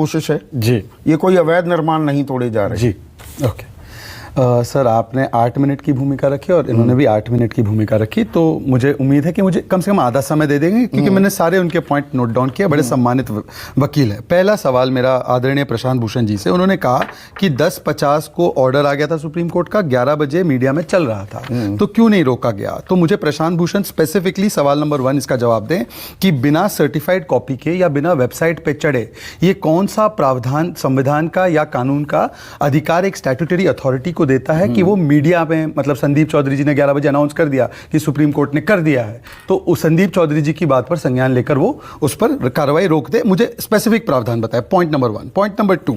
कोशिश है जी। ये कोई अवैध निर्माण नहीं तोड़े जा रहे। जी, ओके। सर आपने 8 मिनट की भूमिका रखी और इन्होंने भी 8 मिनट की भूमिका रखी, तो मुझे उम्मीद है कि मुझे कम से कम आधा समय दे देंगे, क्योंकि मैंने सारे उनके पॉइंट नोट डाउन किए। बड़े सम्मानित वकील है। पहला सवाल मेरा आदरणीय प्रशांत भूषण जी से। उन्होंने कहा कि 10:50 को ऑर्डर आ गया था सुप्रीम कोर्ट का, 11 बजे मीडिया में चल रहा था, तो क्यों नहीं रोका गया? तो मुझे प्रशांत भूषण स्पेसिफिकली सवाल नंबर 1 इसका जवाब दें कि बिना सर्टिफाइड कॉपी के या बिना वेबसाइट पे चढ़े ये कौन सा प्रावधान संविधान का या कानून का अधिकार एक स्टैट्यूटरी अथॉरिटी को देता है कि वो मीडिया में, मतलब संदीप चौधरी जी ने 11 बजे अनाउंस कर दिया कि सुप्रीम कोर्ट ने कर दिया है, तो उस संदीप चौधरी जी की बात पर संज्ञान लेकर वो उस पर कार्रवाई रोक दे? मुझे स्पेसिफिक प्रावधान बताए। Point number 1। पॉइंट नंबर 2,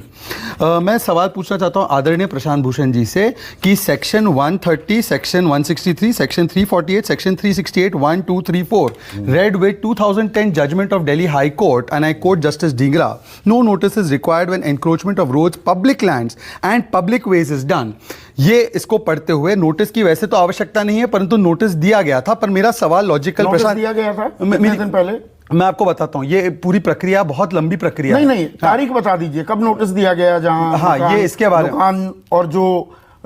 मैं सवाल पूछना चाहता हूं आदरणीय प्रशांत भूषण जी से कि section 130, section 163, section 348, section 368, 1, 2, 3, 4 read with 2010 judgment of Delhi High Court and I quote Justice Dhingra, no notice is required when encroachment of roads, public lands and public ways is done. ये इसको पढ़ते हुए notice की वैसे तो आवश्यकता नहीं है, परंतु नोटिस दिया गया था। पर मेरा सवाल लॉजिकल प्रशांत दिया गया था कितने दिन पहले? मैं आपको बताता हूँ, ये पूरी प्रक्रिया बहुत लंबी प्रक्रिया है। नहीं, तारीख बता दीजिए कब नोटिस दिया गया, जहां हाँ ये इसके बारे में दुकान और जो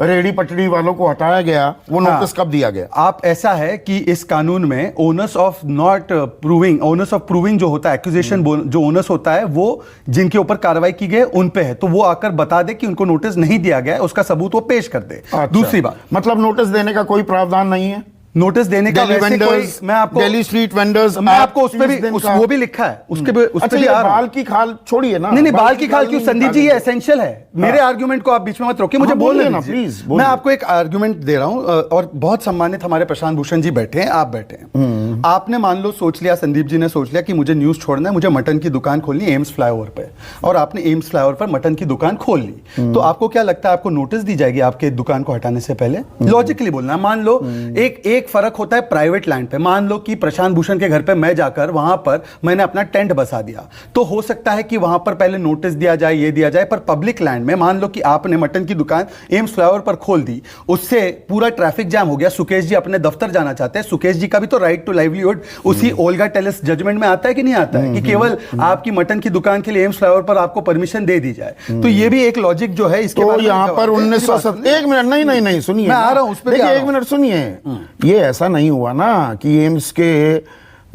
रेडी पटड़ी वालों को हटाया गया वो नोटिस कब दिया गया? आप ऐसा है कि इस कानून में ओनर्स ऑफ प्रूविंग जो होता है, एक्यूजेशन जो ओनर्स होता है, वो जिनके ऊपर कार्रवाई की गई उन पे है, तो वो आकर बता दे कि उनको नोटिस नहीं दिया गया है, उसका सबूत वो पेश कर दे। अच्छा, दूसरी बात, मतलब नोटिस देने का कोई प्रावधान नहीं है? नोटिस देने का वैसे कोई, मैं आपको दिल्ली स्ट्रीट वेंडर्स, मैं आपको उस पे भी वो भी लिखा है, उसके भी उस पे भी बाल की खाल छोड़िए ना। नहीं, बाल की खाल क्यों संदीप जी, ये एसेंशियल है। मेरे आर्गुमेंट को आप बीच में मत रोकिए, मुझे बोलने ना प्लीज। मैं आपको एक आर्गुमेंट दे रहा हूं, और बहुत सम्मानित हमारे प्रशांत भूषण जी बैठे हैं, आप बैठे हैं। आपने मान लो सोच लिया, संदीप जी ने सोच लिया कि मुझे न्यूज छोड़ना है, मुझे मटन की दुकान खोलनी है एम्स फ्लाईओवर पे, और आपने एम्स फ्लाईओवर पर मटन की दुकान खोल ली, तो आपको क्या लगता है आपको नोटिस दी जाएगी आपके दुकान को हटाने से पहले? लॉजिकली बोलना, मान लो एक फर्क होता है प्राइवेट लैंड पे। मान लो कि प्रशांत भूषण के घर पे मैं जाकर वहां पर मैंने अपना टेंट बसा दिया, तो हो सकता है कि वहां पर पहले नोटिस दिया जाए, ये दिया जाए। पर पब्लिक लैंड में मान लो कि आपने मटन की दुकान एम्स फ्लाईओवर पर खोल दी, उससे पूरा ट्रैफिक जाम हो गया, सुकेश जी अपने दफ्तर जाना चाहते हैं, सुकेश जी का भी तो राइट टू लाइवलीहुड उसी ओल्गा टेलिस जजमेंट में आता है कि नहीं आता है, कि केवल आपकी मटन की दुकान के लिए एम्स फ्लाईओवर पर आपको परमिशन दे दी जाए? तो ये भी एक लॉजिक जो है इसके तो यहाँ पर 1970, एक मिनट, नहीं सुनिए, मैं आ रहा हूं उस पर, एक मिनट सुनिए। ये ऐसा नहीं हुआ ना कि एम्स के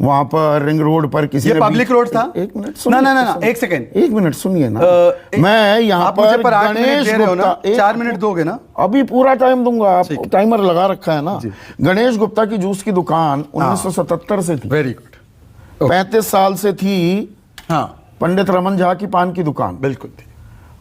वहां पर रिंग रोड पर किसी ये पब्लिक रोड था? एक मिनट सुनिए, ना, एक सेकंड, एक मिनट सुनिए ना। मैं यहाँ पर गणेश गुप्ता, 4 मिनट दोगे ना? अभी पूरा टाइम दूंगा, आप टाइमर लगा रखा है ना। गणेश गुप्ता की जूस की दुकान 1977 से थी। Very good. 35 साल से थी। हाँ, पंडित रमन झा की पान की दुकान बिल्कुल थी।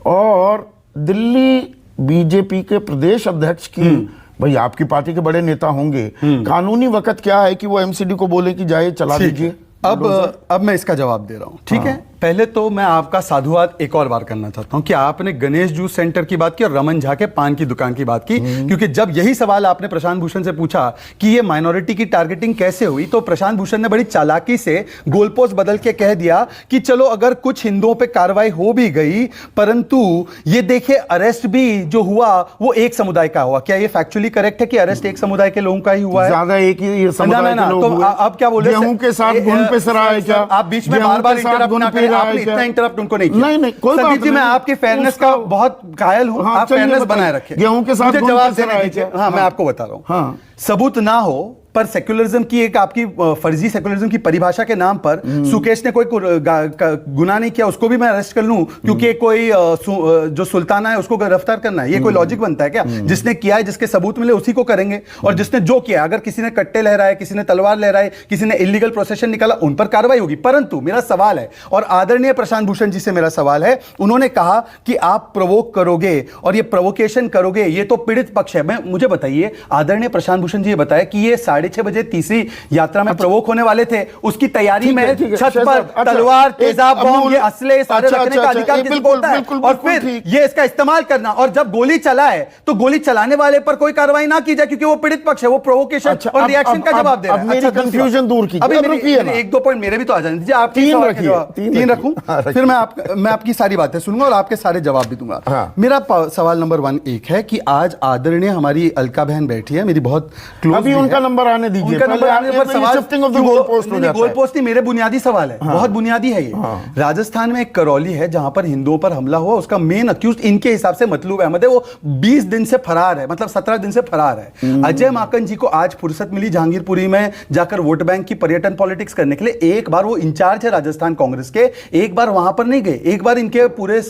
और दिल्ली बीजेपी के प्रदेश अध्यक्ष की, भाई आपकी पार्टी के बड़े नेता होंगे, कानूनी वक़्त क्या है कि वो एमसीडी को बोले कि जाए चला दीजिए? अब मैं इसका जवाब दे रहा हूं, ठीक है। पहले तो मैं आपका साधुवाद एक और बार करना चाहता हूं कि आपने गणेश जूस सेंटर की बात की और रमन झा के पान की दुकान की बात की, क्योंकि जब यही सवाल आपने प्रशांत भूषण से पूछा कि ये माइनॉरिटी की टारगेटिंग कैसे हुई, तो प्रशांत भूषण ने बड़ी चालाकी से गोलपोस्ट बदल के कह दिया कि चलो अगर कुछ हिंदुओं पे कार्रवाई हो भी गई, परंतु ये देखिए अरेस्ट भी जो हुआ वो एक समुदाय का हुआ। क्या ये फैक्चुअली करेक्ट है कि अरेस्ट एक समुदाय के लोगों का ही हुआ है? ज्यादा एक ही समुदाय के लोग हुए। अब क्या बोले, गेहूं के साथ गुण पे सरा है क्या? आप बीच में बार-बार आपने इतना इंटरप्ट उनको नहीं किया। नहीं, कोई बात नहीं। जी, मैं आपकी फेयरनेस का बहुत कायल हूं। आप फेयरनेस बनाए रखें। गेहूं के साथ जवाब देना है। हाँ, मैं आपको बता रहा हूं, सबूत ना हो पर सेक्युलरिज्म की एक आपकी फर्जी सेक्युलरिज्म की परिभाषा के नाम पर सुकेश ने कोई गुनाह नहीं किया, उसको भी मैं अरेस्ट कर लूं क्योंकि कोई जो सुल्ताना है उसको गिरफ्तार करना है? ये कोई लॉजिक बनता है क्या? जिसने किया है, जिसके सबूत मिले उसी को करेंगे, और जिसने जो किया, अगर किसी ने कट्टे लहराए, किसी ने तलवार लहराए, किसी ने इलीगल प्रोसेशन निकाला, उन पर कार्रवाई होगी। परंतु मेरा सवाल है, और आदरणीय प्रशांत भूषण जी से मेरा सवाल है, उन्होंने कहा कि आप प्रोवोक करोगे और ये प्रोवोकेशन करोगे, ये तो पीड़ित पक्ष है। मुझे बताइए, आदरणीय प्रशांत भूषण जी ये बताया कि ये 6:30 बजे तीसरी यात्रा में प्रवोक होने वाले थे, उसकी तैयारी में छत पर तलवार, तेजाब बम, ये असले सारे रखने का अधिकार किसी को होता है, और फिर ये इसका इस्तेमाल करना, और जब गोली चलाए तो गोली चलाने वाले पर कोई कार्रवाई ना की जाए क्योंकि वो पीड़ित पक्ष है, वो प्रोवोकेशन और रिएक्शन का जवाब दे रहा है। मेरी कंफ्यूजन दूर कीजिए। अभी 1-2 पॉइंट मेरे भी तो आ जाने दीजिए। आप 3 रखूं, फिर मैं आपकी सारी बातें सुनूंगा और आपके सारे जवाब भी दूंगा। मेरा सवाल नंबर 1 एक है कि आज आदरणीय हमारी अलका बहन बैठी है, मेरी बहुत क्लोज, अभी उनका नंबर आने दीजिए, उनका नंबर आने पर सवाल shifting of the goal post हो जाता है। गोल पोस्ट नहीं, मेरे बुनियादी सवाल है, बहुत बुनियादी है ये। राजस्थान में एक करौली है जहां पर हिंदुओं पर हमला हुआ, उसका मेन अक्यूज इनके हिसाब से मतलूब अहमद है, वो 20 दिन से फरार है, मतलब 17 दिन से फरार है। अजय माकन जी को आज फुर्सत मिली जहांगीरपुरी में जाकर वोट बैंक की पर्यटन पॉलिटिक्स करने के लिए। एक बार वो इंचार्ज है राजस्थान कांग्रेस के, एक बार वहां पर नहीं गए, एक बार इनके पूरे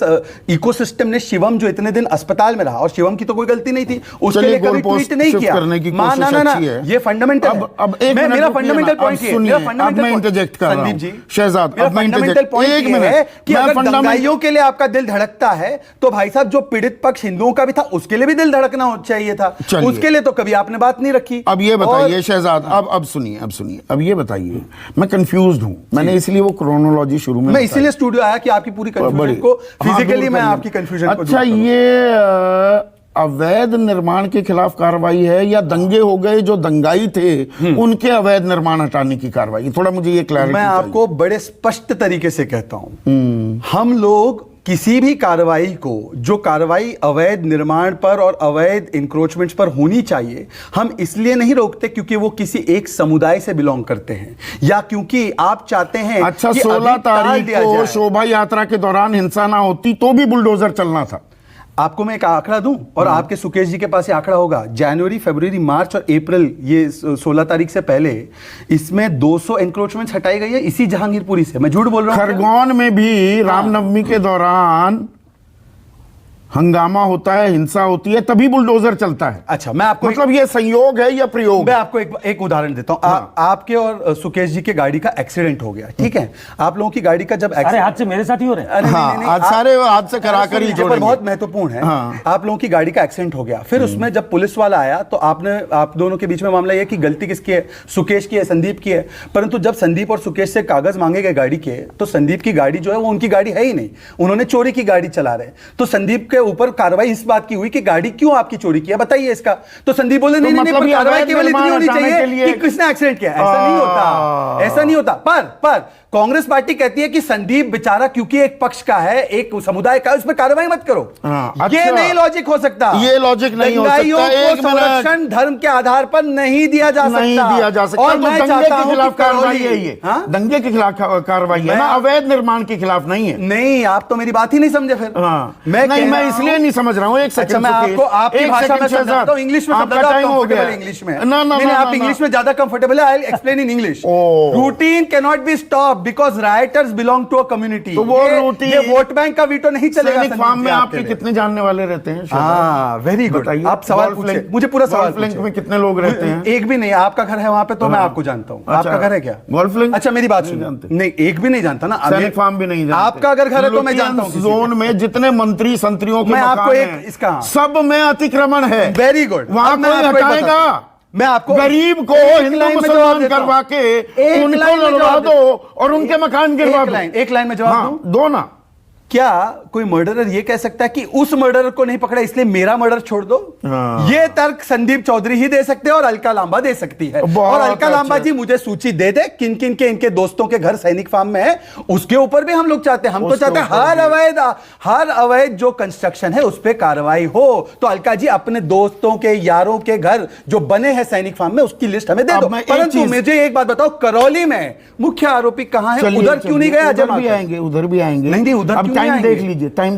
इकोसिस्टम ने शिवम जो इतने दिन अस्पताल में रहा, और शिवम की तो कोई गलती नहीं थी, उसके लिए कभी ट्वीट नहीं किया। करने की ना कोशिश अच्छी है। ये फंडामेंटल है। अब एक मेरा मिनट फंडामेंटल पॉइंट ये है, मेरा अब फंडामेंटल मैं इंटरजेक्ट कर रहा संदीप हूं जी, शहजाद, मेरा अब मैं फंडामेंटल इंटरजेक्ट पॉइंट एक ये मिनट है कि मैं अगर फंडामेंटल दंगाइयों के लिए आपका दिल धड़कता है तो भाई साहब जो पीड़ित पक्ष हिंदुओं का भी था उसके लिए भी दिल धड़कना चाहिए था, चलिए। उसके लिए तो कभी आपने बात नहीं रखी। अब ये बताइए शहजाद, अब सुनिए, अब ये बताइए, मैं कंफ्यूज्ड हूं, मैंने इसलिए वो क्रोनोलॉजी शुरू में मैं इसीलिए स्टूडियो आया कि आपकी पूरी कंफ्यूजन को फिजिकली मैं आपकी कंफ्यूजन को अच्छा, ये अवैध निर्माण के खिलाफ कार्रवाई है या दंगे हो गए जो दंगाई थे उनके अवैध निर्माण हटाने की कार्रवाई? थोड़ा मुझे ये क्लैरिटी मैं आपको बड़े स्पष्ट तरीके से कहता हूं, हम लोग किसी भी कार्रवाई को, जो कार्रवाई अवैध निर्माण पर और अवैध इंक्रोचमेंट्स पर होनी चाहिए, हम इसलिए नहीं रोकते क्योंकि वो किसी एक समुदाय से बिलोंग करते हैं या क्योंकि आप चाहते हैं। अच्छा, कि 16 अभी टाल तारीख दिया को जाए। शोभा यात्रा के दौरान हिंसा ना होती तो भी बुलडोजर चलना था। आपको मैं एक आंकड़ा दूं और आपके सुकेश जी के पास ये आंकड़ा होगा, जनवरी, फरवरी, मार्च और अप्रैल, ये 16 तारीख से पहले इसमें 200 एनक्रोचमेंट्स हटाई गई है इसी जहांगीरपुरी से। मैं झूठ बोल रहा हूं? खरगोन में भी रामनवमी के दौरान हंगामा होता है, हिंसा होती है, तभी बुलडोजर चलता है। अच्छा, मैं आपको मतलब ये संयोग है या प्रयोग? मैं आपको एक उदाहरण देता हूं। आपके और सुकेश जी के गाड़ी का एक्सीडेंट हो गया, ठीक है? आप लोगों की गाड़ी का जब अरे हाथ से मेरे साथ ही हो रहे हैं। हाँ, आज सारे हाथ से करा कर ही जोड़ेंगे। बहुत महत्वपूर्ण है। हाँ। आप लोगों की गाड़ी का एक्सीडेंट हो गया, फिर उसमें जब पुलिस वाला आया तो आप दोनों के बीच में मामला यह कि गलती किसकी है? सुकेश की है, संदीप की है। परंतु जब संदीप और सुकेश से कागज मांगे गए गाड़ी के, तो संदीप की गाड़ी जो है वो उनकी गाड़ी है ही नहीं, उन्होंने चोरी की गाड़ी चला रहे। तो संदीप के ऊपर कार्रवाई इस बात की हुई कि गाड़ी क्यों आपकी चोरी किया, बताइए इसका। तो संदीप बोले नहीं, मतलब ये कार्रवाई अवैध केवल इतनी होनी निर्माण हटाने के चाहिए लिए कि किसने एक्सीडेंट किया। ऐसा नहीं होता, ऐसा नहीं होता। पर कांग्रेस पार्टी कहती है कि संदीप बेचारा क्योंकि एक पक्ष का है, एक समुदाय का है, उस पर कार्रवाई मत करो। अच्छा, ये नहीं लॉजिक हो सकता, ये लॉजिक नहीं हो दंगाइयों सकता। को एक संरक्षण धर्म के आधार पर नहीं दिया जा सकता, नहीं दिया जा सकता। और तो मैं दंगे चाहता के हूं खिलाफ कि कार्रवाई है ये। हाँ? दंगे के खिलाफ कार्रवाई है ना, अवैध निर्माण के खिलाफ नहीं है। नहीं, आप तो मेरी बात ही नहीं समझे फिर। मैं इसलिए नहीं समझ रहा हूं। एक सेकंड, मैं आपको आपकी भाषा में समझाता हूं, इंग्लिश में समझाता हूं, कंफर्टेबल इंग्लिश में। नहीं, आप इंग्लिश में ज्यादा कंफर्टेबल है, I will explain in English. Routine can not be stop because writers belong to a community. तो वो रूटीन, ये वोट बैंक का वीटो नहीं चलेगा। सैनिक फार्म में आपके कितने जानने वाले रहते हैं? हाँ, वेरी गुड। आप सवाल पूछिए, मुझे पूरा सवाल गोल्फ लिंक में कितने लोग रहते हैं? एक भी नहीं। आपका घर है वहां पे, तो मैं आपको जानता हूँ। आपका घर है क्या गोल्फ लिंक? अच्छा, मेरी बात सुनिए। नहीं, एक भी नहीं जानता ना। सैनिक फार्म भी नहीं जानते। आपका अगर घर है तो मैं जानता हूँ। जोन में जितने मंत्री संतरियों के मैं आपको मकान एक हैं, इसका सब में अतिक्रमण है। Very good. वहां कोई हटाएगा? मैं आपको गरीब को हिंदू मुसलमान करवा के उनको लड़वा दो और उनके मकान गिरवा दो। एक लाइन में जवाब दो ना। क्या कोई मर्डरर ये कह सकता है कि उस मर्डरर को नहीं पकड़ा इसलिए मेरा मर्डर छोड़ दो? ये तर्क संदीप चौधरी ही दे सकते हैं और अलका लांबा दे सकती है। और अलका लांबा जी मुझे सूची दे दे किन किन के इनके दोस्तों के घर सैनिक फार्म में है, उसके ऊपर भी हम लोग चाहते हैं। हम तो चाहते हैं हर अवैध जो कंस्ट्रक्शन है उस पर कार्रवाई हो। तो अलका जी अपने दोस्तों के, यारों के घर जो बने हैं सैनिक फार्म में, उसकी लिस्ट हमें दे दो। परंतु मुझे एक बात बताओ, करौली में मुख्य आरोपी कहां है? उधर क्यों नहीं गया? उधर भी आएंगे, उधर भी आएंगे। नहीं, उधर अब टाइम देख लीजिए, टाइम